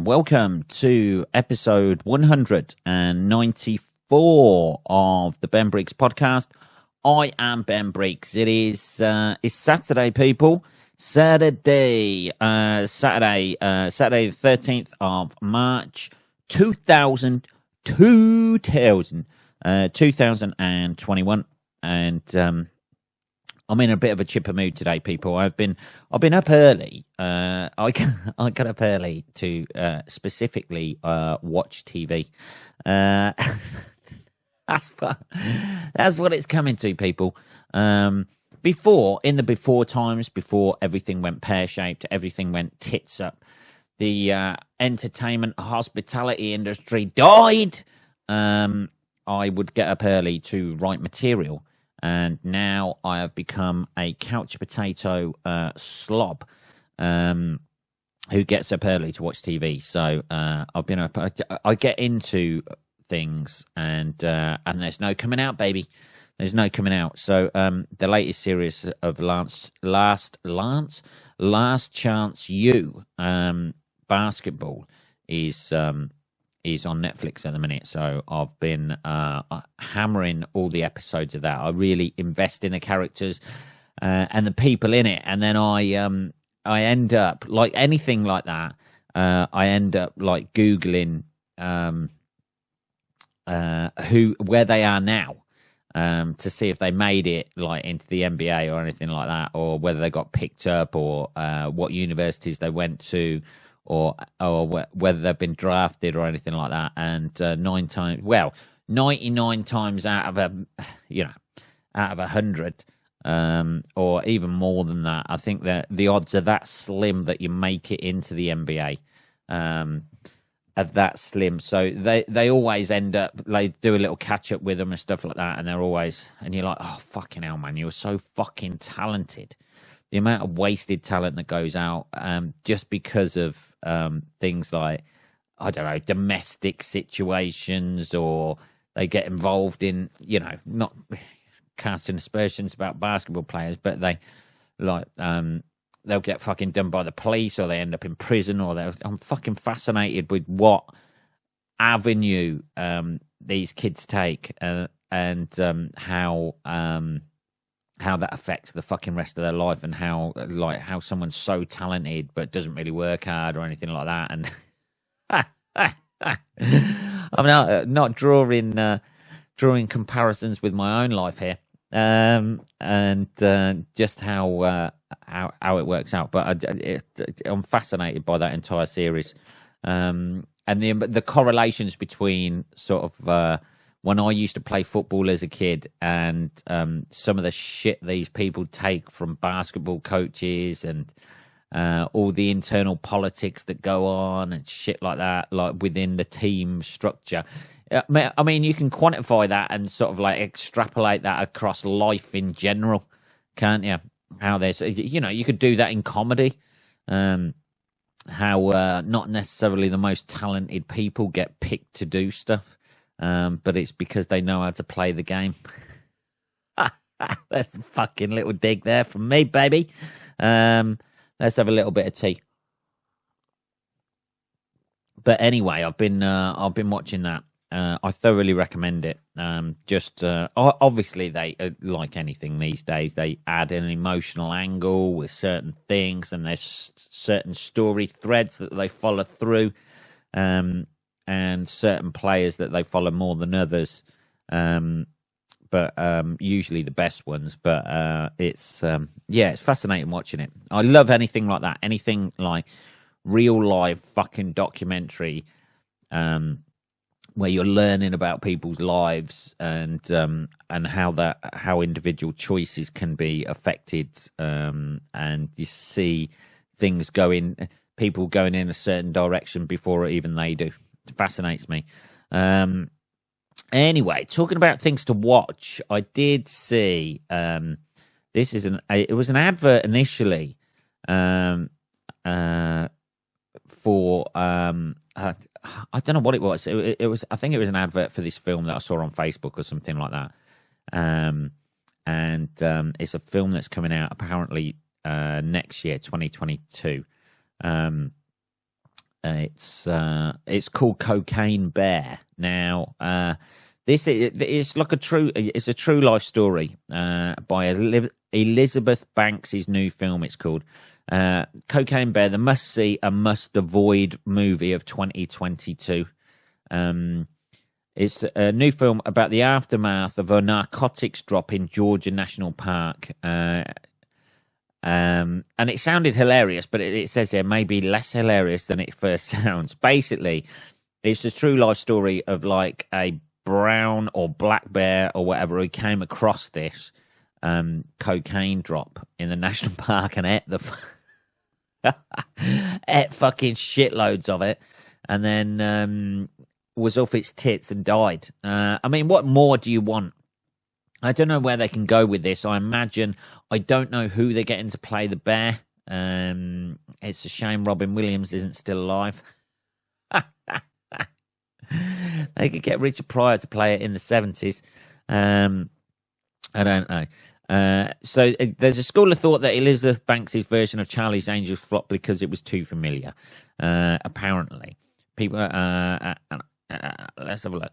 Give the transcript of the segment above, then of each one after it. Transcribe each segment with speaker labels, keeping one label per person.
Speaker 1: Welcome to episode 194 of the Ben Briggs podcast. I am Ben Briggs. It's Saturday, people. Saturday the 13th of March, 2021, and I'm in a bit of a chipper mood today, people. I've been up early. I got up early to specifically watch TV. That's what it's coming to, people. Before times, before everything went pear-shaped, everything went tits up, the entertainment hospitality industry died. I would get up early to write material. And now I have become a couch potato slob who gets up early to watch TV. So I've been up. I get into things, and there's no coming out, baby. There's no coming out. So the latest series of Last Chance U basketball is on Netflix at the minute, so I've been hammering all the episodes of that. I really invest in the characters and the people in it, and then I end up, like anything like that, I end up like Googling where they are now, to see if they made it like into the NBA or anything like that, or whether they got picked up, or what universities they went to, or whether they've been drafted or anything like that. And 99 times out of 100, or even more than that, I think that the odds are that slim that you make it into the NBA. Are that slim, so they always end up, like, do a little catch up with them and stuff like that, and they're always, and you're like, oh fucking hell, man, you're so fucking talented. The amount of wasted talent that goes out just because of things like, I don't know, domestic situations, or they get involved in, not casting aspersions about basketball players, but they they'll get fucking done by the police, or they end up in prison, or I'm fucking fascinated with what avenue these kids take, and how that affects the fucking rest of their life, and how someone's so talented but doesn't really work hard or anything like that. And I'm not drawing comparisons with my own life here, and just how it works out. But I'm fascinated by that entire series, and the correlations between sort of when I used to play football as a kid, and some of the shit these people take from basketball coaches, and all the internal politics that go on and shit like that, like within the team structure. I mean, you can quantify that and sort of like extrapolate that across life in general, can't you? How there's, you could do that in comedy. How not necessarily the most talented people get picked to do stuff. But it's because they know how to play the game. That's a fucking little dig there from me, baby. Let's have a little bit of tea. But anyway, I've been watching that. I thoroughly recommend it. Obviously, they, like anything these days, they add an emotional angle with certain things, and there's certain story threads that they follow through. And certain players that they follow more than others, but usually the best ones. But it's fascinating watching it. I love anything like that, anything like real life fucking documentary, where you're learning about people's lives, and how individual choices can be affected, and you see things people going in a certain direction before even they do. Fascinates me. Anyway, talking about things to watch, I did see it was an advert initially for I don't know what it was. It was, I think it was an advert for this film that I saw on Facebook or something like that. And it's a film that's coming out apparently next year, 2022. It's called Cocaine Bear. Now, it's like it's a true life story by Elizabeth Banks' new film. It's called Cocaine Bear, the must see and must avoid movie of 2022. It's a new film about the aftermath of a narcotics drop in Georgia National Park. And it sounded hilarious, but it says here maybe less hilarious than it first sounds. Basically, it's a true life story of like a brown or black bear or whatever who came across this cocaine drop in the national park and ate ate fucking shitloads of it, and then was off its tits and died. I mean, what more do you want? I don't know where they can go with this. I don't know who they're getting to play the bear. It's a shame Robin Williams isn't still alive. They could get Richard Pryor to play it in the 70s. I don't know. So there's a school of thought that Elizabeth Banks' version of Charlie's Angels flopped because it was too familiar. Apparently. People... let's have a look.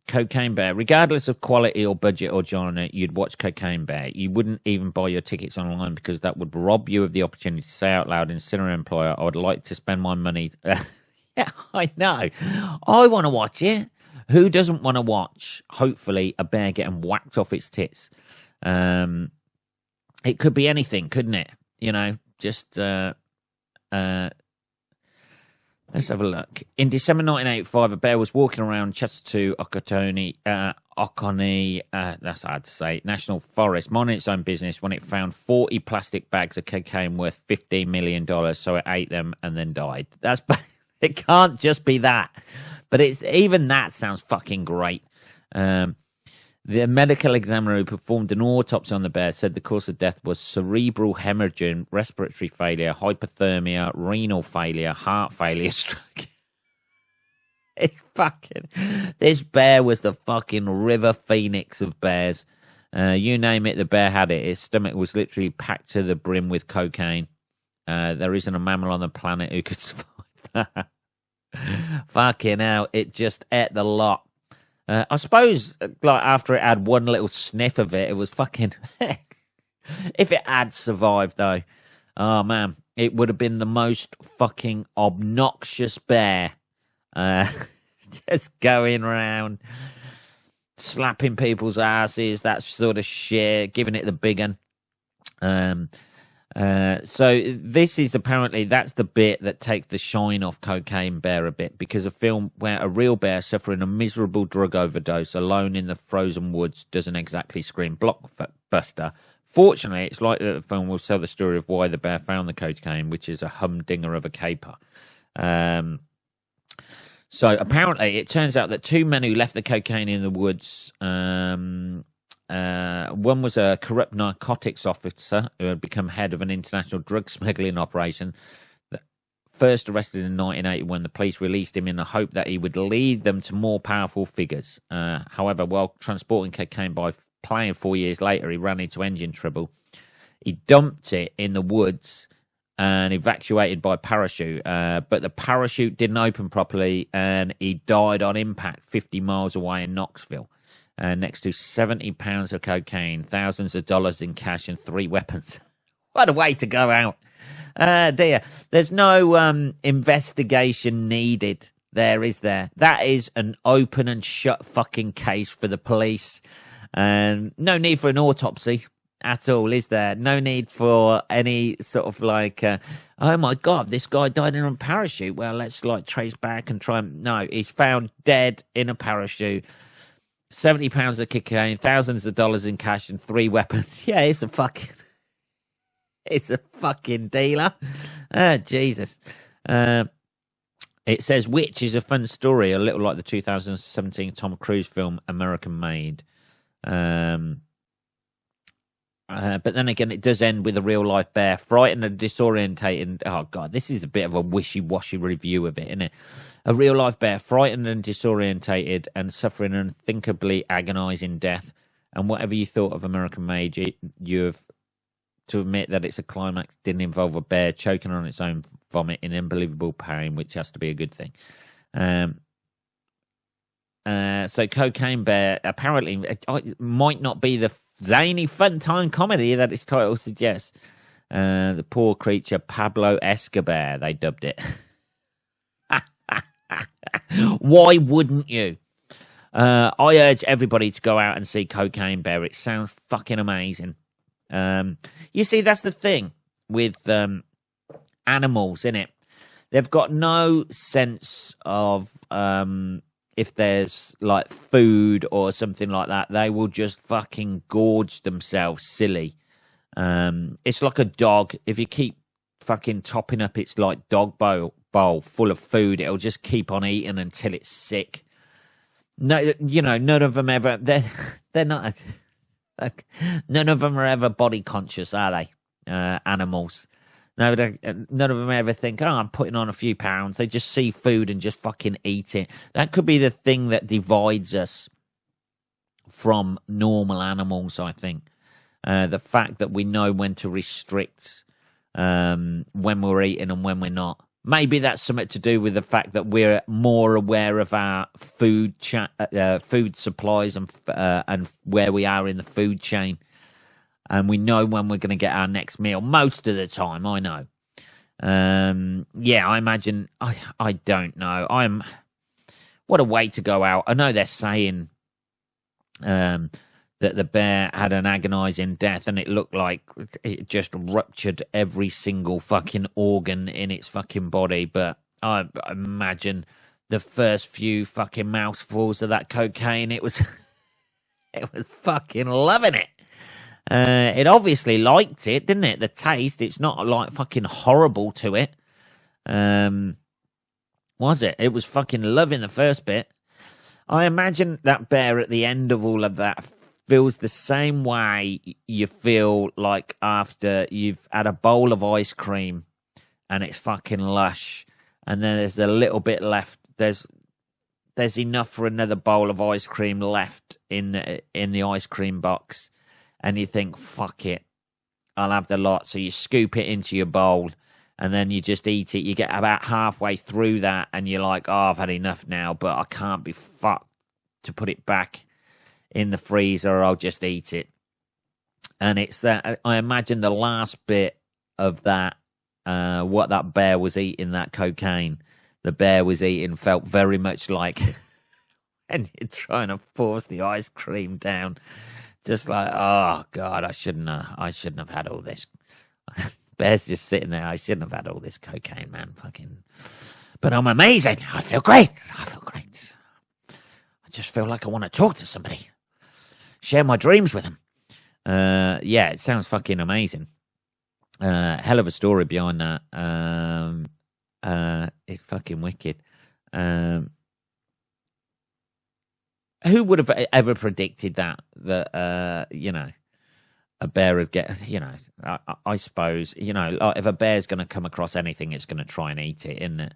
Speaker 1: Cocaine Bear. Regardless of quality or budget or genre, you'd watch Cocaine Bear. You wouldn't even buy your tickets online because that would rob you of the opportunity to say out loud in cinema employer, I would like to spend my money. Yeah, I know. I want to watch it. Who doesn't want to watch, hopefully, a bear getting whacked off its tits? It could be anything, couldn't it? You know, just... let's have a look. In December 1985, a bear was walking around Chester Oconee, that's hard to say, National Forest, minding its own business when it found 40 plastic bags of cocaine worth $15 million, so it ate them and then died. It can't just be that. But even that sounds fucking great. The medical examiner who performed an autopsy on the bear said the cause of death was cerebral hemorrhage, respiratory failure, hypothermia, renal failure, heart failure, stroke. This bear was the fucking river phoenix of bears. You name it, the bear had it. His stomach was literally packed to the brim with cocaine. There isn't a mammal on the planet who could survive that. Fucking hell, it just ate the lot. I suppose, like, after it had one little sniff of it, it was fucking... If it had survived, though, oh, man, it would have been the most fucking obnoxious bear. Just going around, slapping people's asses, that sort of shit, giving it the big one. So this is apparently, that's the bit that takes the shine off Cocaine Bear a bit, because a film where a real bear suffering a miserable drug overdose alone in the frozen woods doesn't exactly scream blockbuster. Fortunately, it's like the film will tell the story of why the bear found the cocaine, which is a humdinger of a caper. So apparently it turns out that two men who left the cocaine in the woods, one was a corrupt narcotics officer who had become head of an international drug smuggling operation that first arrested in 1980 when the police released him in the hope that he would lead them to more powerful figures. However, while transporting cocaine by plane 4 years later, he ran into engine trouble. He dumped it in the woods and evacuated by parachute, but the parachute didn't open properly and he died on impact 50 miles away in Knoxville. Next to 70 pounds of cocaine, thousands of dollars in cash, and 3 weapons. What a way to go out. Dear, there's no investigation needed there, is there? That is an open and shut fucking case for the police. No need for an autopsy at all, is there? No need for any sort of like, oh my God, this guy died in a parachute. Well, let's like trace back and try and... No, he's found dead in a parachute. 70 pounds of cocaine, thousands of dollars in cash, and 3 weapons. Yeah, it's a fucking dealer. Jesus. It says, which is a fun story, a little like the 2017 Tom Cruise film, American Made. But then again, it does end with a real-life bear, frightened and disorientated. Oh, God, this is a bit of a wishy-washy review of it, isn't it? A real-life bear, frightened and disorientated and suffering an unthinkably agonizing death. And whatever you thought of American Made, you have to admit that its a climax didn't involve a bear choking on its own vomit in unbelievable pain, which has to be a good thing. So Cocaine Bear apparently it might not be the zany fun time comedy that its title suggests. The poor creature, Pablo Escobar, they dubbed it. Why wouldn't you? I urge everybody to go out and see Cocaine Bear. It sounds fucking amazing. You see, that's the thing with animals, innit? They've got no sense of if there's like food or something like that. They will just fucking gorge themselves silly. It's like a dog. If you keep fucking topping up its like dog bowl full of food, it'll just keep on eating until it's sick. No, you know, none of them ever. They're not. None of them are ever body conscious, are they? Animals. No, none of them ever think, oh, I'm putting on a few pounds. They just see food and just fucking eat it. That could be the thing that divides us from normal animals, I think. The fact that we know when to restrict when we're eating and when we're not. Maybe that's something to do with the fact that we're more aware of our food supplies and where we are in the food chain. And we know when we're going to get our next meal most of the time, I know. Yeah, I imagine, I don't know. What a way to go out. I know they're saying that the bear had an agonizing death and it looked like it just ruptured every single fucking organ in its fucking body. But I imagine the first few fucking mouthfuls of that cocaine, it was fucking loving it. It obviously liked it, didn't it? The taste, it's not like fucking horrible to it. Was it? It was fucking loving the first bit. I imagine that bear at the end of all of that feels the same way you feel like after you've had a bowl of ice cream and it's fucking lush and then there's a little bit left. There's enough for another bowl of ice cream left in the ice cream box. And you think, fuck it, I'll have the lot. So you scoop it into your bowl and then you just eat it. You get about halfway through that and you're like, oh, I've had enough now, but I can't be fucked to put it back in the freezer or I'll just eat it. And it's that, I imagine the last bit of that, what that bear was eating, that cocaine, the bear was eating felt very much like when you're trying to force the ice cream down. Just like, oh God, I shouldn't have had all this. Bear's just sitting there. I shouldn't have had all this cocaine, man. Fucking, but I'm amazing. I feel great. I just feel like I want to talk to somebody, share my dreams with them. Yeah, it sounds fucking amazing. Hell of a story behind that. It's fucking wicked. Who would have ever predicted that, you know, a bear would get, you know, I suppose, you know, like if a bear's going to come across anything, it's going to try and eat it, isn't it?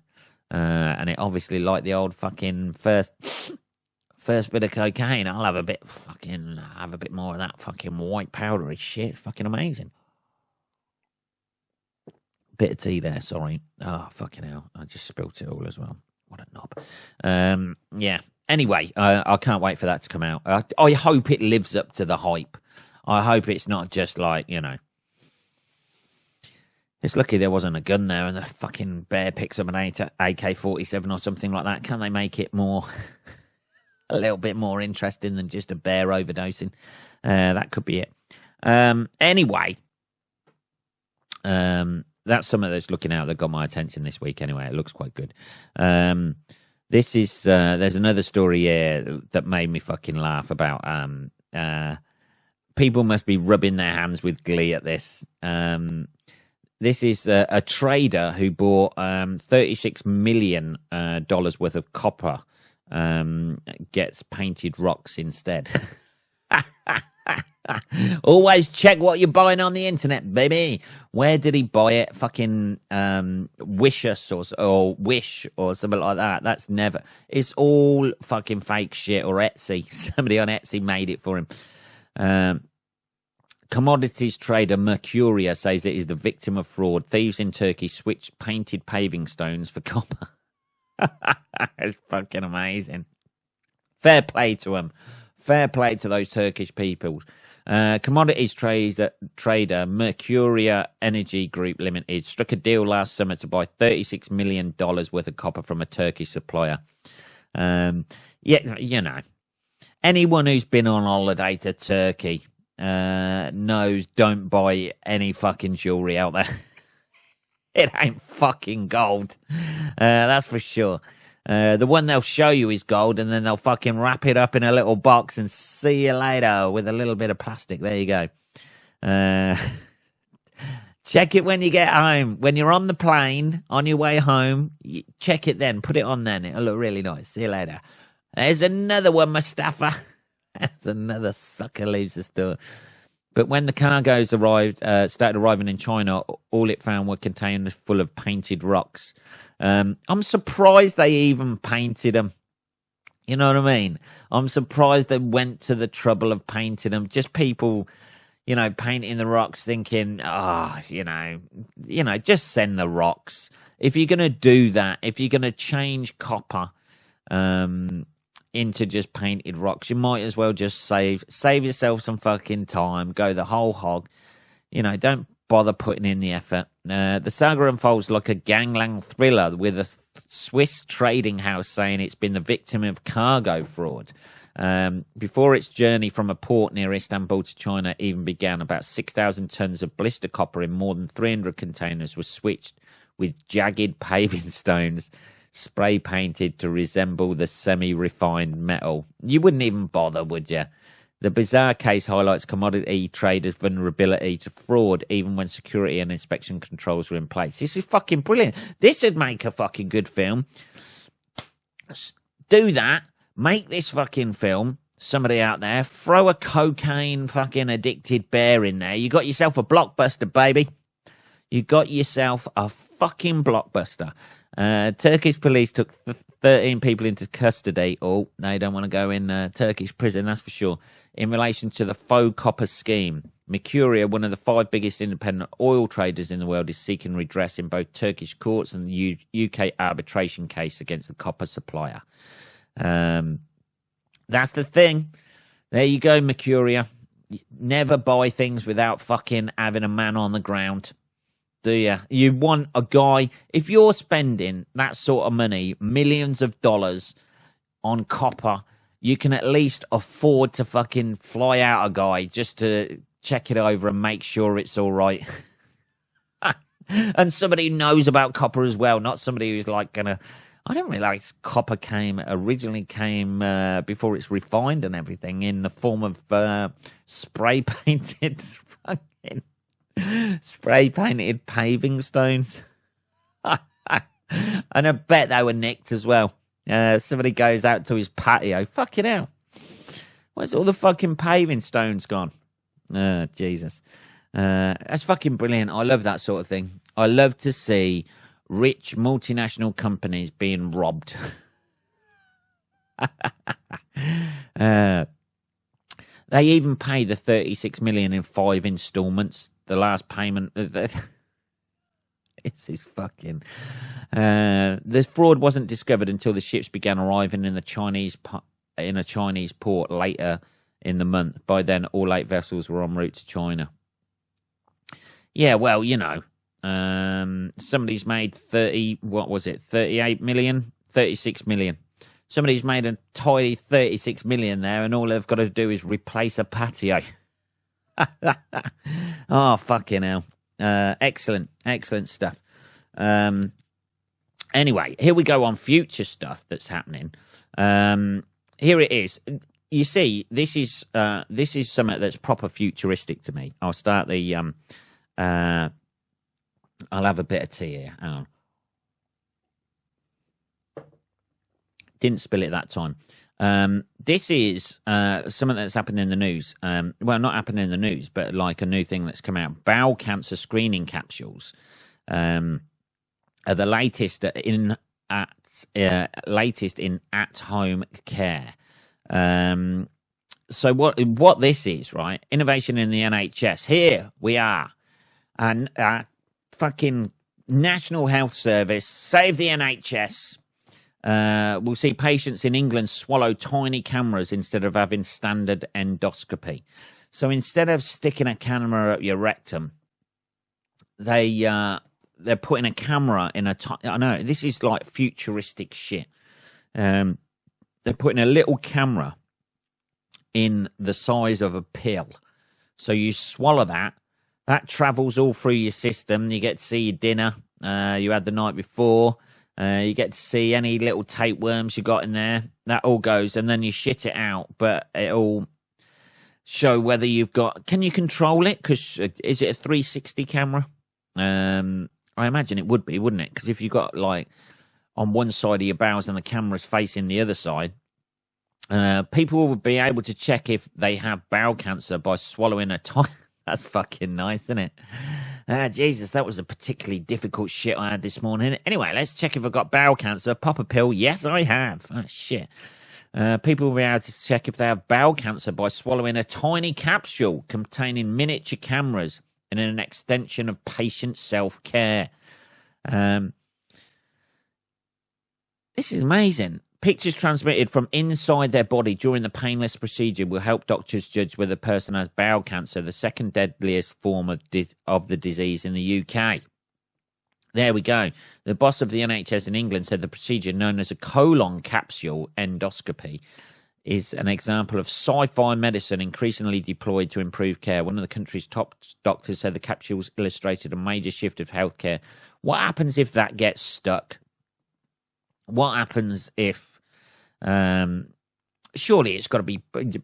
Speaker 1: And it obviously, like the old fucking first bit of cocaine, I'll have a bit more of that fucking white powdery shit. It's fucking amazing. Bit of tea there, sorry. Oh, fucking hell. I just spilt it all as well. What a knob. Yeah. Anyway, I can't wait for that to come out. I hope it lives up to the hype. I hope it's not just like, you know, it's lucky there wasn't a gun there and the fucking bear picks up an AK-47 or something like that. Can they make it a little bit more interesting than just a bear overdosing? That could be it. Anyway, that's something that's looking out that got my attention this week anyway. It looks quite good. This is, there's another story here that made me fucking laugh about, people must be rubbing their hands with glee at this. This is a trader who bought $36 million worth of copper, gets painted rocks instead. Always check what you're buying on the internet, baby. Where did he buy it? Fucking Wish Us or Wish or something like that. That's never. It's all fucking fake shit or Etsy. Somebody on Etsy made it for him. Commodities trader Mercuria says it is the victim of fraud. Thieves in Turkey switched painted paving stones for copper. It's fucking amazing. Fair play to them. Fair play to those Turkish people. Commodities trader Mercuria Energy Group Limited struck a deal last summer to buy $36 million worth of copper from a Turkish supplier. Yeah, you know, anyone who's been on holiday to Turkey knows don't buy any fucking jewelry out there. It ain't fucking gold. That's for sure. The one they'll show you is gold, and then they'll fucking wrap it up in a little box and see you later with a little bit of plastic. There you go. Check it when you get home. When you're on the plane, on your way home, check it then. Put it on then. It'll look really nice. See you later. There's another one, Mustafa. There's another sucker leaves the store. But when the cargoes started arriving in China, all it found were containers full of painted rocks. I'm surprised they even painted them. You know what I mean? I'm surprised they went to the trouble of painting them. Just people, you know, painting the rocks thinking, you know, just send the rocks. If you're going to do that, if you're going to change copper into just painted rocks, you might as well just save yourself some fucking time, go the whole hog. You know, don't bother putting in the effort. The saga unfolds like a gangland thriller, with a Swiss trading house saying it's been the victim of cargo fraud. Before its journey from a port near Istanbul to China even began, about 6,000 tons of blister copper in more than 300 containers was switched with jagged paving stones spray painted to resemble the semi-refined metal. You wouldn't even bother, would you? The bizarre case highlights commodity traders' vulnerability to fraud even when security and inspection controls were in place. This is fucking brilliant. This would make a fucking good film. Do that. Make this fucking film. Somebody out there, throw a cocaine fucking addicted bear in there. You got yourself a blockbuster, baby. You got yourself a fucking blockbuster. Turkish police took 13 people into custody. Oh, they don't want to go in Turkish prison, that's for sure. In relation to the faux copper scheme, Mercuria, one of the 5 biggest independent oil traders in the world, is seeking redress in both Turkish courts and the UK arbitration case against the copper supplier. That's the thing. There you go, Mercuria. Never buy things without fucking having a man on the ground. Do you? You want a guy, if you're spending that sort of money, millions of dollars on copper, you can at least afford to fucking fly out a guy just to check it over and make sure it's all right. And somebody who knows about copper as well, not somebody who's like gonna, I don't realize copper originally came before it's refined and everything in the form of spray painted fucking spray painted paving stones. And I bet they were nicked as well. Somebody goes out to his patio. Fucking hell. Where's all the fucking paving stones gone? Jesus. That's fucking brilliant. I love that sort of thing. I love to see rich multinational companies being robbed. They even pay the $36 million in 5 installments. The last payment. This is fucking. This fraud wasn't discovered until the ships began arriving in a Chinese port later in the month. By then, all 8 vessels were en route to China. Yeah, well, you know, somebody's made 38 million, 36 million. Somebody's made a tidy 36 million there, and all they've got to do is replace a patio. Oh, fucking hell. Excellent stuff. Anyway, here we go on future stuff that's happening. Here it is. You see, this is something that's proper futuristic to me. I'll start the I'll have a bit of tea here. Hang on. Didn't spill it that time. This is something that's happened in the news. Well, not happened in the news, but like a new thing that's come out. Bowel cancer screening capsules are the latest in at-home care. So what this is, right? Innovation in the NHS. Here we are, and fucking National Health Service, save the NHS. We'll see patients in England swallow tiny cameras instead of having standard endoscopy. So instead of sticking a camera up your rectum, they're putting a camera in a. I know this is like futuristic shit. They're putting a little camera in the size of a pill. So you swallow that travels all through your system. You get to see your dinner you had the night before. You get to see any little tapeworms you got in there. That all goes, and then you shit it out. But it'll show whether you've got... Can you control it? Because is it a 360 camera? I imagine it would be, wouldn't it? Because if you've got, like, on one side of your bowels and the camera's facing the other side... people will be able to check if they have bowel cancer by swallowing a tiny... That's fucking nice, isn't it? Jesus, that was a particularly difficult shit I had this morning. Anyway, let's check if I've got bowel cancer. Pop a pill. Yes, I have. Oh, shit. People will be able to check if they have bowel cancer by swallowing a tiny capsule containing miniature cameras and an extension of patient self-care. This is amazing. Pictures transmitted from inside their body during the painless procedure will help doctors judge whether the person has bowel cancer, the second deadliest form of the disease in the UK. There we go. The boss of the NHS in England said the procedure, known as a colon capsule endoscopy, is an example of sci-fi medicine increasingly deployed to improve care. One of the country's top doctors said the capsules illustrated a major shift of healthcare. What happens if that gets stuck? What happens if... surely it's got to be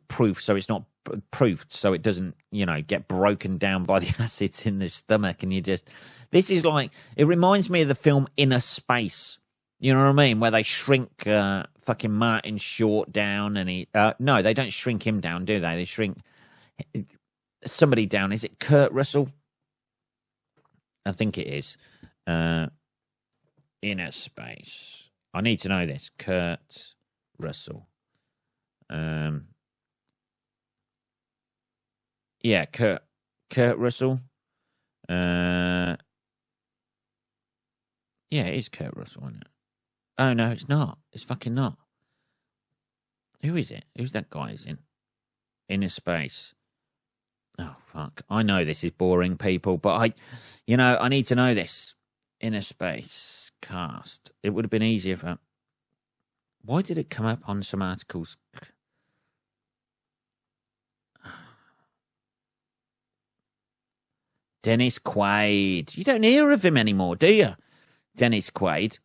Speaker 1: proof, so it's not proofed, so it doesn't, get broken down by the acids in the stomach, and you just... This is like... It reminds me of the film Inner Space. You know what I mean? Where they shrink fucking Martin Short down, and he... no, they don't shrink him down, do they? They shrink somebody down. Is it Kurt Russell? I think it is. Inner Space. I need to know this. Kurt Russell. Yeah, Kurt Russell. Yeah, it is Kurt Russell, isn't it? Oh, no, it's not. It's fucking not. Who is it? Who's that guy is in? Inner Space. Oh, fuck. I know this is boring, people, but I need to know this. Inner Space cast. It would have been easier for... Why did it come up on some articles? Dennis Quaid. You don't hear of him anymore, do you? Dennis Quaid.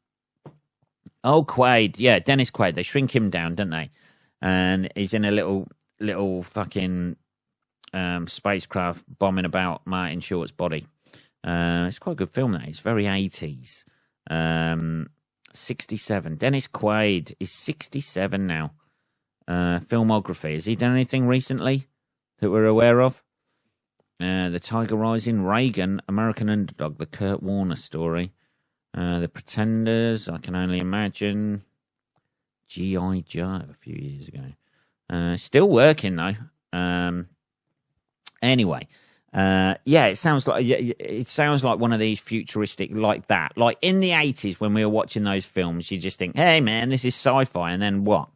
Speaker 1: Oh, Quaid. Yeah, Dennis Quaid. They shrink him down, don't they? And he's in a little fucking spacecraft bombing about Martin Short's body. It's quite a good film, that. It's very 80s. 67. Dennis Quaid is 67 now. Filmography. Has he done anything recently that we're aware of? The Tiger Rising, Reagan, American Underdog, the Kurt Warner story. The Pretenders, I can only imagine. G.I. Joe a few years ago. Still working, though. Anyway. It sounds like one of these futuristic like that. Like in the 80s when we were watching those films, you just think, hey, man, this is sci-fi. And then what?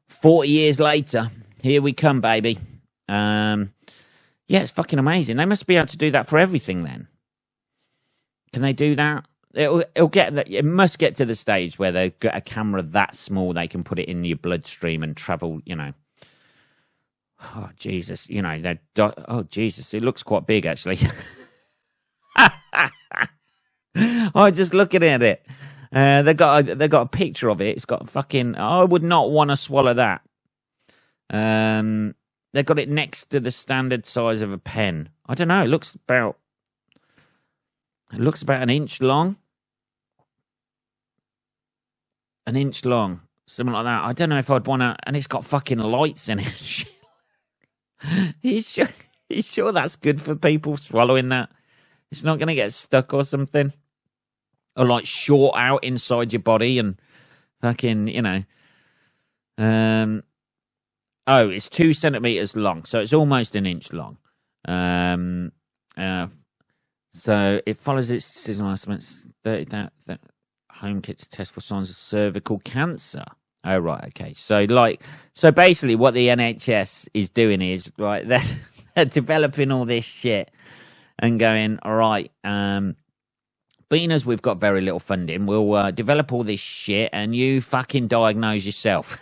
Speaker 1: 40 years later, here we come, baby. It's fucking amazing. They must be able to do that for everything then. Can they do that? It must get to the stage where they've got a camera that small they can put it in your bloodstream and travel, Oh, Jesus. Oh, Jesus. It looks quite big, actually. Oh, just looking at it. They got a picture of it. It's got fucking... I would not want to swallow that. They got it next to the standard size of a pen. I don't know. It looks about an inch long. An inch long. Something like that. I don't know if I'd want to... And it's got fucking lights in it. You sure that's good for people swallowing that? It's not going to get stuck or something? Or like short out inside your body and fucking, Oh, it's 2 centimeters long, so it's almost an inch long. So it follows its decision estimates 30,000 home kit to test for signs of cervical cancer. Oh, right, okay. So basically what the NHS is doing is, right, they're developing all this shit and going, all right, being as we've got very little funding, we'll develop all this shit and you fucking diagnose yourself.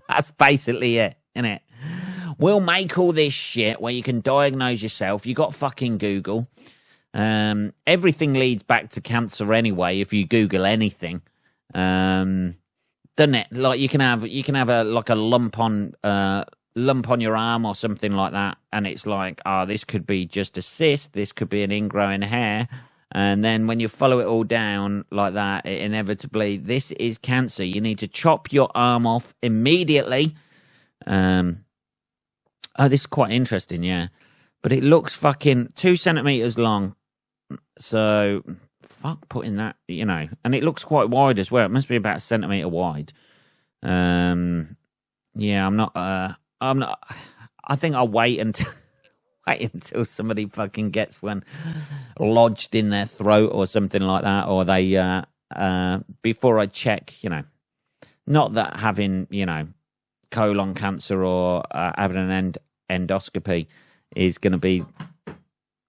Speaker 1: That's basically it, isn't it? We'll make all this shit where you can diagnose yourself. You got fucking Google. Everything leads back to cancer anyway if you Google anything. Doesn't it? Like you can have a lump on your arm or something like that, and it's like, this could be just a cyst, this could be an ingrowing hair, and then when you follow it all down like that, it inevitably, this is cancer. You need to chop your arm off immediately. This is quite interesting, yeah. But it looks fucking 2 centimeters long. So, fuck putting that, and it looks quite wide as well. It must be about a centimeter wide. Yeah, I'm not, I think I'll wait until somebody fucking gets one lodged in their throat or something like that, or they, before I check, not that having, colon cancer or having an endoscopy is going to be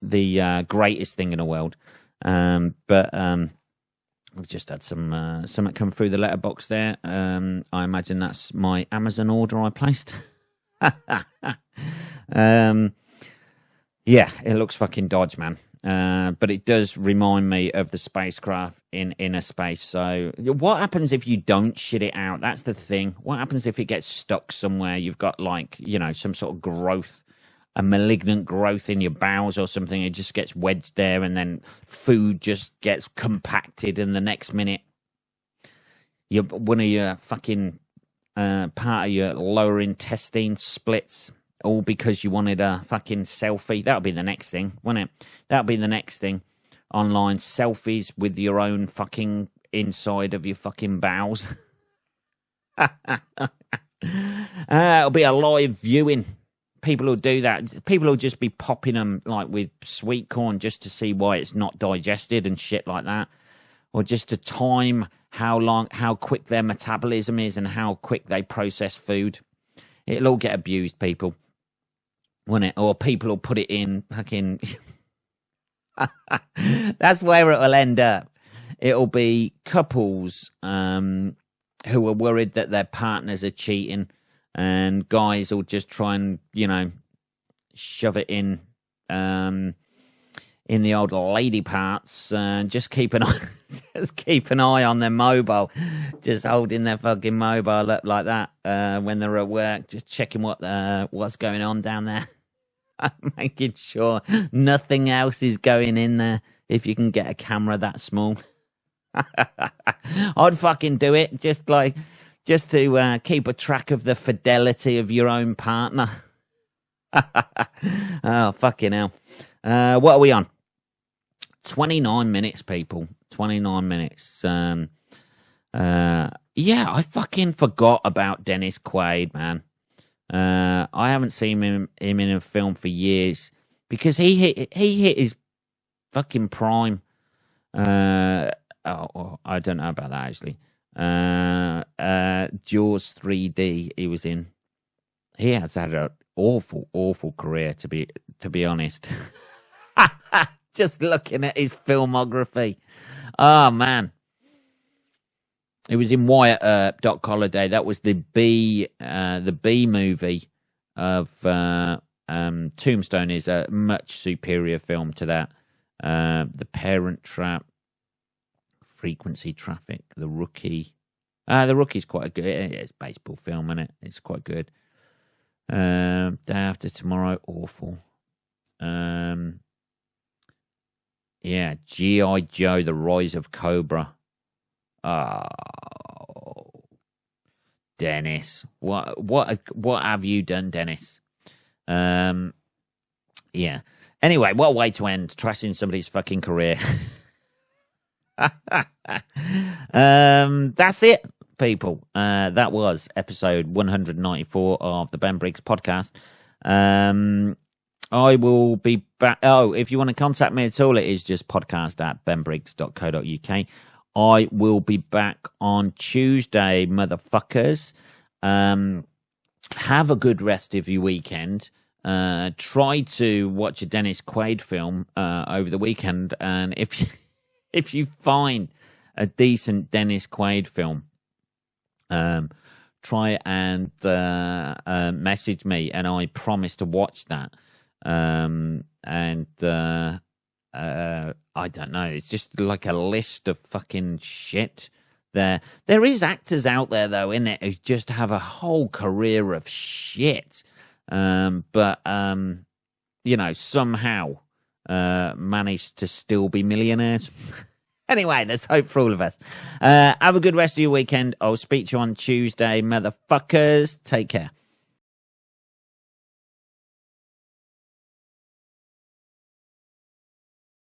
Speaker 1: the greatest thing in the world. But I've just had something come through the letterbox there. I imagine that's my Amazon order I placed. Yeah, it looks fucking dodge, man. But it does remind me of the spacecraft in inner space. So what happens if you don't shit it out? That's the thing. What happens if it gets stuck somewhere? You've got some sort of growth, a malignant growth in your bowels or something. It just gets wedged there, and then food just gets compacted, and the next minute one of your fucking part of your lower intestine splits, all because you wanted a fucking selfie. That'll be the next thing, won't it? That'll be the next thing. Online selfies with your own fucking inside of your fucking bowels. It'll be a live viewing. People will do that. People will just be popping them like with sweet corn just to see why it's not digested and shit like that. Or just to time how quick their metabolism is and how quick they process food. It'll all get abused, people. Won't it? Or people will put it in fucking... That's where it'll end up. It'll be couples who are worried that their partners are cheating, and guys will just try and, shove it in the old lady parts, and just keep an eye on their mobile, just holding their fucking mobile up like that when they're at work, just checking what's going on down there. Making sure nothing else is going in there if you can get a camera that small. I'd fucking do it just to keep a track of the fidelity of your own partner. Oh, fucking hell. What are we on? 29 minutes, people. 29 minutes. Yeah, I fucking forgot about Dennis Quaid, man. I haven't seen him in a film for years because he hit his fucking prime. I don't know about that actually. Jaws 3D he was in. He has had an awful career to be honest. Just looking at his filmography. Oh man. It was in Wyatt Earp, Doc Holliday. That was the B movie of Tombstone. Is a much superior film to that. The Parent Trap, Frequency Traffic, The Rookie. The Rookie's quite good. It's a baseball film, isn't it? It's quite good. Day After Tomorrow, awful. Yeah, G.I. Joe, The Rise of Cobra. Oh, Dennis, what have you done, Dennis? Yeah. Anyway, what a way to end trashing somebody's fucking career. That's it, people. That was episode 194 of the Ben Briggs podcast. I will be back. Oh, if you want to contact me at all, it is just podcast@benbriggs.co.uk. I will be back on Tuesday, motherfuckers. Have a good rest of your weekend. Try to watch a Dennis Quaid film over the weekend, and if you find a decent Dennis Quaid film, try and message me, and I promise to watch that. I don't know. It's just like a list of fucking shit. There is actors out there though, in it, who just have a whole career of shit. But somehow managed to still be millionaires. Anyway, there's hope for all of us. Have a good rest of your weekend. I'll speak to you on Tuesday, motherfuckers. Take care.